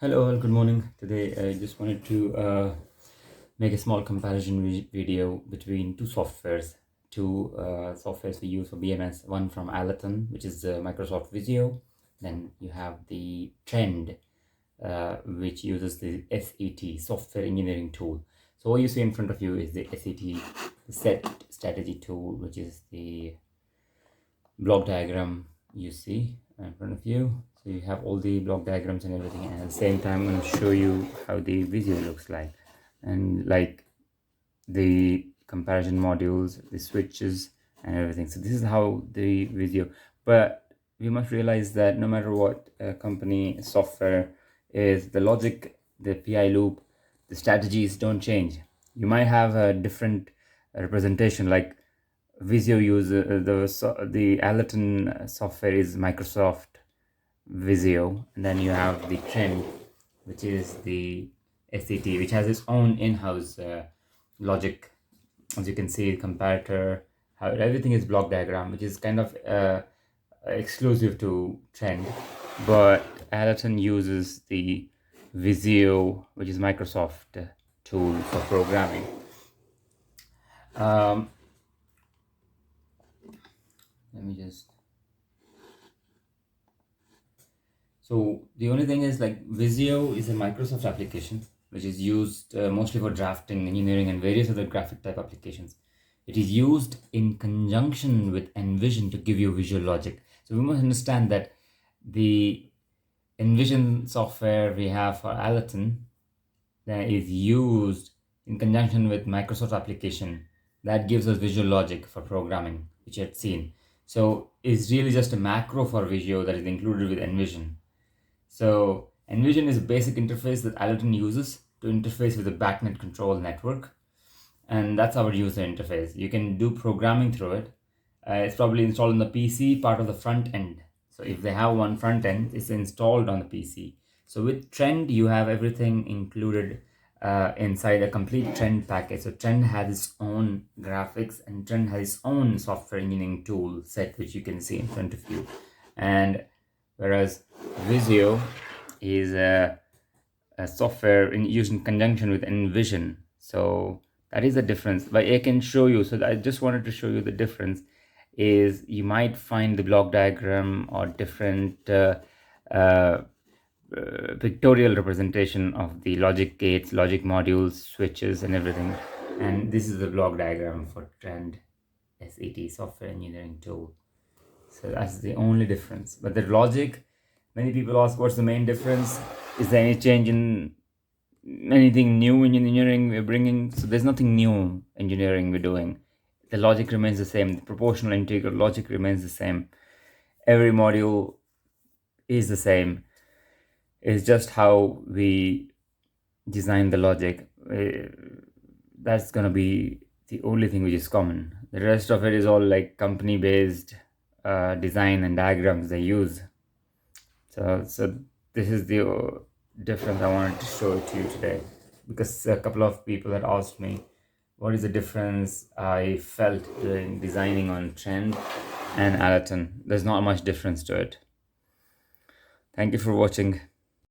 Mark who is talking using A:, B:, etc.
A: Hello, all, good morning. Today I just wanted to make a small comparison video between two softwares we use for BMS. One from Alerton, which is Microsoft Visio. Then you have the Trend, which uses the SET, Software Engineering Tool. So what you see in front of you is the SET, the Set Strategy Tool, which is the block diagram you see in front of you. So you have all the block diagrams and everything, and at the same time I'm going to show you how the Visio looks like, and like the comparison modules, the switches and everything. So this is how the Visio, but we must realize that no matter what company software is, the logic, the PI loop, the strategies don't change. You might have a different representation, like Visio uses the Alerton software is Microsoft Visio, and then you have the Trend, which is the SET, which has its own in-house logic. As you can see, comparator, how everything is block diagram, which is kind of exclusive to Trend, but Alerton uses the Visio, which is Microsoft tool for programming. Let me just. So the only thing is, like, Visio is a Microsoft application which is used mostly for drafting, engineering, and various other graphic type applications. It is used in conjunction with Envision to give you visual logic. So we must understand that the Envision software we have for Alerton that is used in conjunction with Microsoft application that gives us visual logic for programming, which you had seen. So it's really just a macro for Visio that is included with Envision. So Envision is a basic interface that Alerton uses to interface with the backnet control network, and that's our user interface. You can do programming through it. It's probably installed on the PC, part of the front end. So if they have one front end, it's installed on the PC. So with Trend, you have everything included inside a complete Trend package. So Trend has its own graphics, and Trend has its own software engineering tool set, which you can see in front of you. And whereas Visio is a software used in conjunction with Envision. So that is the difference. But I can show you. So I just wanted to show you the difference. Is you might find the block diagram or different pictorial representation of the logic gates, logic modules, switches, and everything. And this is the block diagram for Trend SET, Software Engineering Tool. So that's the only difference. But the logic, many people ask, what's the main difference? Is there any change in anything new in engineering we're bringing? So there's nothing new engineering we're doing. The logic remains the same. The proportional integral logic remains the same. Every module is the same. It's just how we design the logic. That's going to be the only thing which is common. The rest of it is all like company-based design and diagrams they use. So this is the difference I wanted to show to you today, because a couple of people had asked me what is the difference I felt during designing on Trend and Alerton. There's not much difference to it. Thank you for watching.